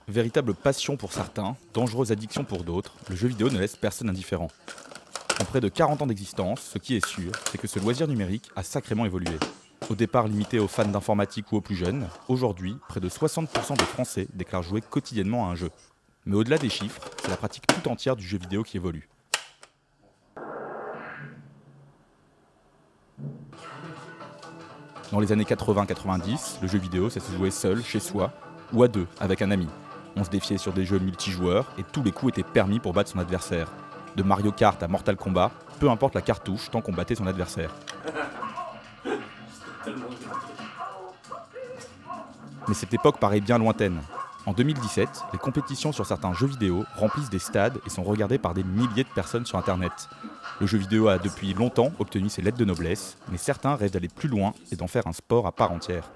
Véritable passion pour certains, dangereuse addiction pour d'autres, le jeu vidéo ne laisse personne indifférent. En près de 40 ans d'existence, ce qui est sûr, c'est que ce loisir numérique a sacrément évolué. Au départ limité aux fans d'informatique ou aux plus jeunes, aujourd'hui, près de 60% des Français déclarent jouer quotidiennement à un jeu. Mais au-delà des chiffres, c'est la pratique tout entière du jeu vidéo qui évolue. Dans les années 80-90, le jeu vidéo, ça se jouait seul, chez soi, ou à deux, avec un ami. On se défiait sur des jeux multijoueurs et tous les coups étaient permis pour battre son adversaire. De Mario Kart à Mortal Kombat, peu importe la cartouche tant qu'on battait son adversaire. Mais cette époque paraît bien lointaine. En 2017, les compétitions sur certains jeux vidéo remplissent des stades et sont regardées par des milliers de personnes sur Internet. Le jeu vidéo a depuis longtemps obtenu ses lettres de noblesse, mais certains rêvent d'aller plus loin et d'en faire un sport à part entière.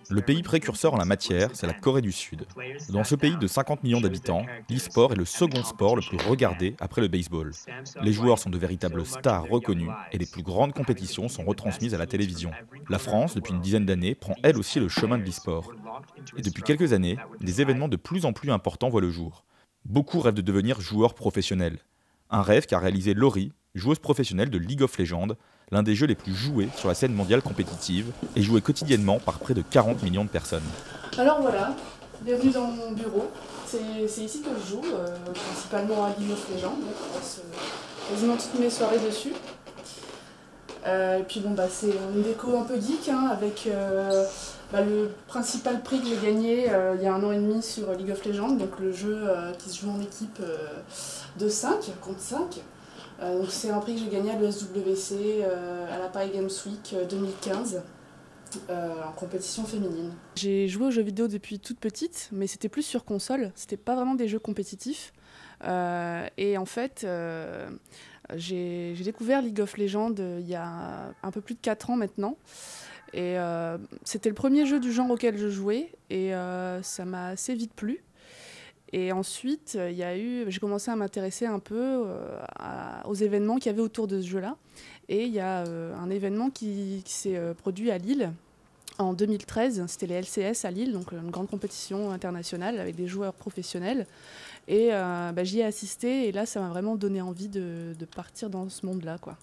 Le pays précurseur en la matière, c'est la Corée du Sud. Dans ce pays de 50 millions d'habitants, l'e-sport est le second sport le plus regardé après le baseball. Les joueurs sont de véritables stars reconnues et les plus grandes compétitions sont retransmises à la télévision. La France, depuis une dizaine d'années, prend elle aussi le chemin de l'e-sport. Et depuis quelques années, des événements de plus en plus importants voient le jour. Beaucoup rêvent de devenir joueurs professionnels. Un rêve qu'a réalisé Laurie, joueuse professionnelle de League of Legends, l'un des jeux les plus joués sur la scène mondiale compétitive et joué quotidiennement par près de 40 millions de personnes. Alors voilà, bienvenue dans mon bureau. C'est ici que je joue, principalement à League of Legends. Je passe quasiment toutes mes soirées dessus. Et puis bon, c'est une déco un peu geek, avec le principal prix que j'ai gagné il y a 1 an et demi sur League of Legends, donc le jeu qui se joue en équipe de 5 contre 5. Donc c'est un prix que j'ai gagné à l'ESWC, à la Paris Games Week 2015, en compétition féminine. J'ai joué aux jeux vidéo depuis toute petite, mais c'était plus sur console, c'était pas vraiment des jeux compétitifs. Et en fait, j'ai découvert League of Legends il y a un peu plus de 4 ans maintenant. Et c'était le premier jeu du genre auquel je jouais, et ça m'a assez vite plu. Et ensuite, j'ai commencé à m'intéresser un peu aux événements qu'il y avait autour de ce jeu-là. Et il y a un événement qui s'est produit à Lille en 2013. C'était les LCS à Lille, donc une grande compétition internationale avec des joueurs professionnels. Et j'y ai assisté, et là, ça m'a vraiment donné envie de partir dans ce monde-là, quoi.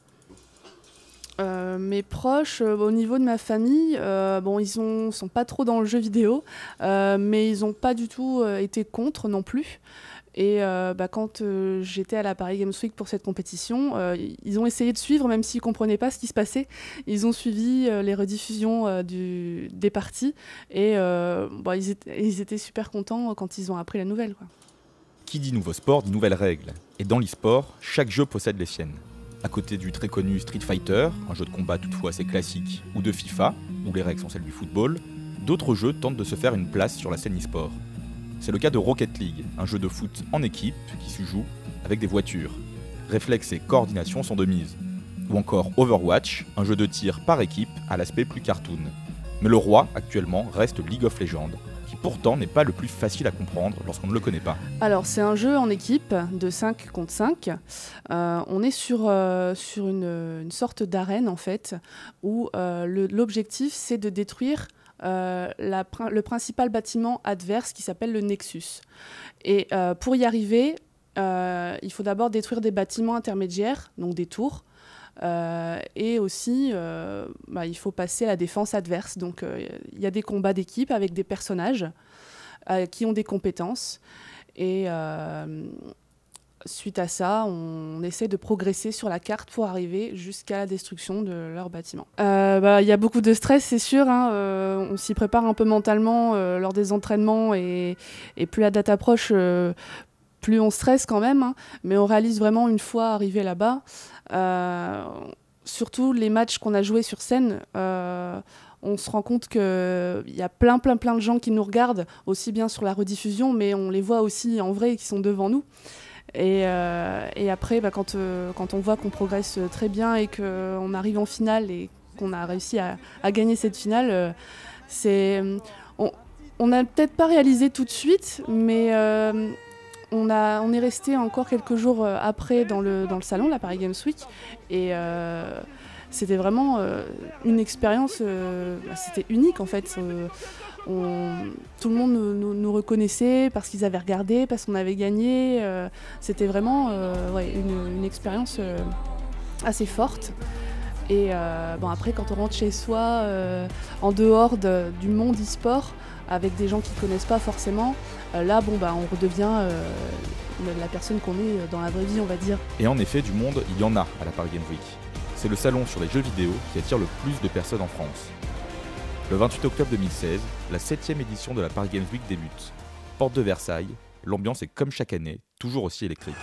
Mes proches, au niveau de ma famille, ils sont pas trop dans le jeu vidéo, mais ils n'ont pas du tout été contre non plus. Et quand j'étais à la Paris Games Week pour cette compétition, ils ont essayé de suivre, même s'ils ne comprenaient pas ce qui se passait. Ils ont suivi les rediffusions des parties, et ils étaient super contents quand ils ont appris la nouvelle, quoi. Qui dit nouveau sport dit nouvelles règles. Et dans l'e-sport, chaque jeu possède les siennes. À côté du très connu Street Fighter, un jeu de combat toutefois assez classique, ou de FIFA, où les règles sont celles du football, d'autres jeux tentent de se faire une place sur la scène e-sport. C'est le cas de Rocket League, un jeu de foot en équipe qui se joue avec des voitures. Réflexes et coordination sont de mise. Ou encore Overwatch, un jeu de tir par équipe à l'aspect plus cartoon. Mais le roi, actuellement, reste League of Legends, qui pourtant n'est pas le plus facile à comprendre lorsqu'on ne le connaît pas. Alors c'est un jeu en équipe de 5 contre 5. On est sur une sorte d'arène en fait, où l'objectif c'est de détruire le principal bâtiment adverse qui s'appelle le Nexus. Et pour y arriver, il faut d'abord détruire des bâtiments intermédiaires, donc des tours. Et aussi, il faut passer à la défense adverse. Donc, il y a des combats d'équipe avec des personnages qui ont des compétences. Et suite à ça, on essaie de progresser sur la carte pour arriver jusqu'à la destruction de leur bâtiment. Il y a beaucoup de stress, c'est sûr. On s'y prépare un peu mentalement lors des entraînements. Et plus la date approche, plus on stresse quand même, mais on réalise vraiment une fois arrivé là-bas. Surtout les matchs qu'on a joués sur scène, on se rend compte qu'il y a plein de gens qui nous regardent, aussi bien sur la rediffusion, mais on les voit aussi en vrai qui sont devant nous. Et après, quand on voit qu'on progresse très bien et qu'on arrive en finale et qu'on a réussi à gagner cette finale, on n'a peut-être pas réalisé tout de suite, mais on est resté encore quelques jours après dans le salon, la Paris Games Week, et c'était vraiment une expérience, c'était unique en fait. Tout le monde nous reconnaissait parce qu'ils avaient regardé, parce qu'on avait gagné. C'était vraiment une expérience assez forte. Et après, quand on rentre chez soi, en dehors du monde e-sport, avec des gens qui ne connaissent pas forcément, là, on redevient la personne qu'on est dans la vraie vie, on va dire. Et en effet, du monde, il y en a à la Paris Games Week. C'est le salon sur les jeux vidéo qui attire le plus de personnes en France. Le 28 octobre 2016, la 7e édition de la Paris Games Week débute. Porte de Versailles, l'ambiance est comme chaque année, toujours aussi électrique.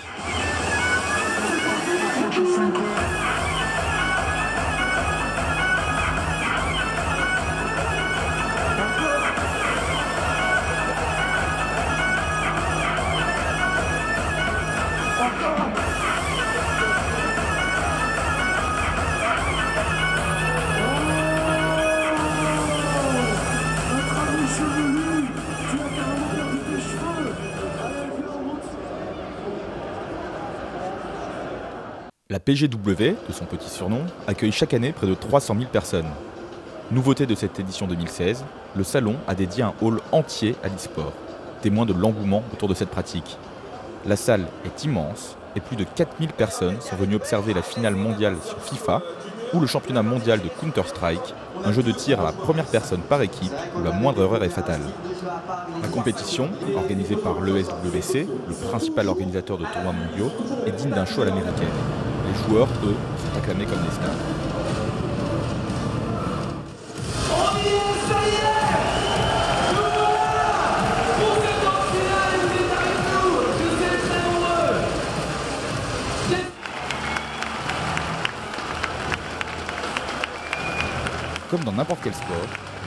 La PGW, de son petit surnom, accueille chaque année près de 300 000 personnes. Nouveauté de cette édition 2016, le salon a dédié un hall entier à l'e-sport, témoin de l'engouement autour de cette pratique. La salle est immense et plus de 4000 personnes sont venues observer la finale mondiale sur FIFA ou le championnat mondial de Counter-Strike, un jeu de tir à la première personne par équipe où la moindre erreur est fatale. La compétition, organisée par l'ESWC, le principal organisateur de tournois mondiaux, est digne d'un show à l'américaine. Les joueurs, eux, sont acclamés comme des stars. Comme dans n'importe quel sport,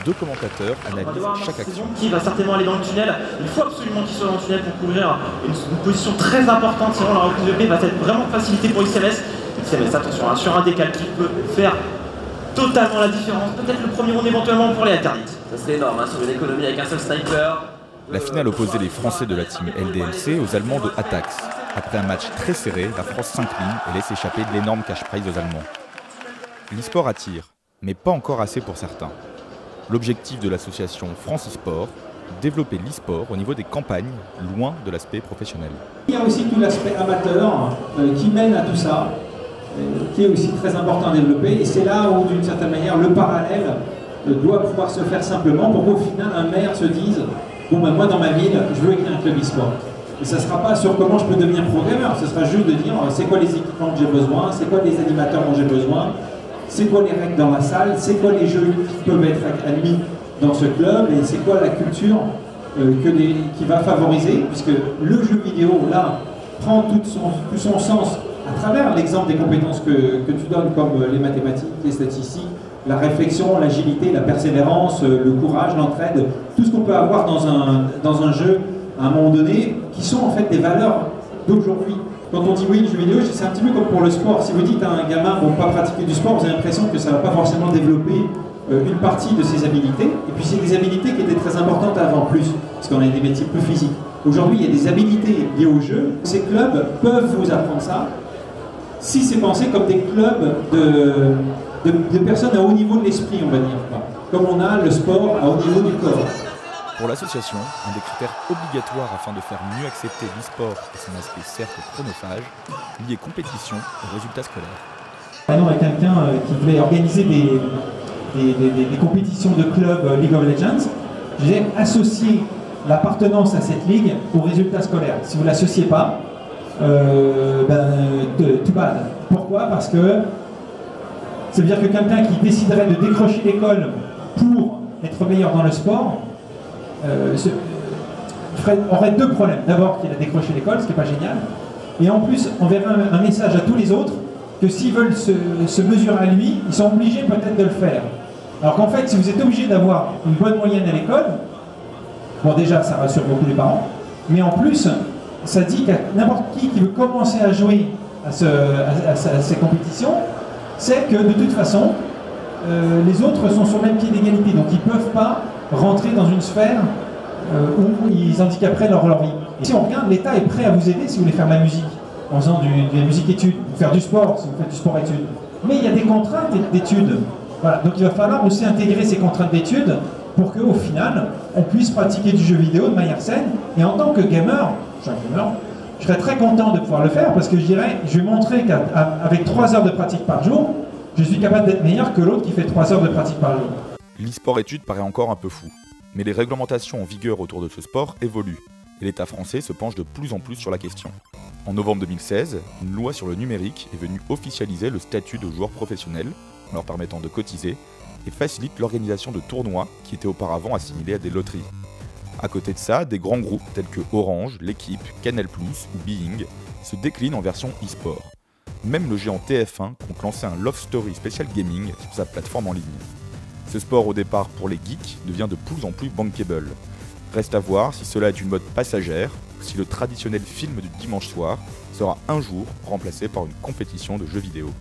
deux commentateurs analysent chaque action. Qui va certainement aller dans le tunnel. Il faut absolument qu'il soit dans le tunnel pour couvrir une position très importante, sinon la reprise de paix va être vraiment facilitée pour XMS. XMS, attention, sur un décal qui peut faire totalement la différence. Peut-être le premier round éventuellement pour les Alternites. Ça serait énorme, sur une économie avec un seul sniper. La finale opposait les Français de la team LDLC aux Allemands de Atax. Après un match très serré, la France s'incline et laisse échapper de l'énorme cash prize aux Allemands. L'e-sport attire, mais pas encore assez pour certains. L'objectif de l'association France e-sport, développer l'e-sport au niveau des campagnes, loin de l'aspect professionnel. Il y a aussi tout l'aspect amateur qui mène à tout ça, qui est aussi très important à développer. Et c'est là où, d'une certaine manière, le parallèle doit pouvoir se faire simplement pour qu'au final, un maire se dise « Bon, ben, moi, dans ma ville, je veux qu'il y ait un club e-sport ». Et ça ne sera pas sur comment je peux devenir programmeur, ce sera juste de dire c'est quoi les équipements que j'ai besoin, c'est quoi les animateurs dont j'ai besoin, c'est quoi les règles dans la salle, c'est quoi les jeux qui peuvent être admis dans ce club et c'est quoi la culture qui va favoriser, puisque le jeu vidéo, là, prend tout son sens à travers l'exemple des compétences que tu donnes, comme les mathématiques, les statistiques, la réflexion, l'agilité, la persévérance, le courage, l'entraide, tout ce qu'on peut avoir dans un jeu à un moment donné, qui sont en fait des valeurs d'aujourd'hui. Quand on dit oui, le jeu vidéo, c'est un petit peu comme pour le sport. Si vous dites à un gamin, bon, pas pratiquer du sport, vous avez l'impression que ça ne va pas forcément développer une partie de ses habilités. Et puis c'est des habilités qui étaient très importantes avant plus, parce qu'on a des métiers plus physiques. Aujourd'hui, il y a des habilités liées au jeu. Ces clubs peuvent vous apprendre ça, si c'est pensé comme des clubs de personnes à haut niveau de l'esprit, on va dire. Comme on a le sport à haut niveau du corps. Pour l'association, un des critères obligatoires afin de faire mieux accepter l'e-sport et son aspect certes chronophage, lié compétition et résultats scolaires. Maintenant, avec quelqu'un qui voulait organiser des compétitions de club League of Legends, j'ai associé l'appartenance à cette ligue aux résultats scolaires. Si vous ne l'associez pas, tout bad. Pourquoi? Parce que ça veut dire que quelqu'un qui déciderait de décrocher l'école pour être meilleur dans le sport, aurait deux problèmes. D'abord qu'il a décroché l'école, ce qui n'est pas génial, et en plus on verra un message à tous les autres que s'ils veulent se mesurer à lui, ils sont obligés peut-être de le faire. Alors qu'en fait, si vous êtes obligé d'avoir une bonne moyenne à l'école, bon déjà ça rassure beaucoup les parents, mais en plus ça dit qu'à n'importe qui veut commencer à jouer à ces compétitions, c'est que de toute façon les autres sont sur le même pied d'égalité, donc ils ne peuvent pas rentrer dans une sphère où ils handicaperaient leur vie. Et si on regarde, l'État est prêt à vous aider si vous voulez faire de la musique, en faisant de la musique-études, ou faire du sport, si vous faites du sport-études. mais il y a des contraintes d'études. Voilà. Donc il va falloir aussi intégrer ces contraintes d'études pour qu'au final, on puisse pratiquer du jeu vidéo de manière saine. Et en tant que gamer, je serais très content de pouvoir le faire parce que je vais montrer qu'avec 3 heures de pratique par jour, je suis capable d'être meilleur que l'autre qui fait 3 heures de pratique par jour. L'e-sport études paraît encore un peu fou, mais les réglementations en vigueur autour de ce sport évoluent, et l'État français se penche de plus en plus sur la question. En novembre 2016, une loi sur le numérique est venue officialiser le statut de joueur professionnel, en leur permettant de cotiser, et facilite l'organisation de tournois qui étaient auparavant assimilés à des loteries. À côté de ça, des grands groupes tels que Orange, L'Équipe, Canal+, ou Being se déclinent en version e-sport. Même le géant TF1 compte lancer un Love Story Special Gaming sur sa plateforme en ligne. Ce sport au départ pour les geeks devient de plus en plus bankable. Reste à voir si cela est une mode passagère ou si le traditionnel film du dimanche soir sera un jour remplacé par une compétition de jeux vidéo.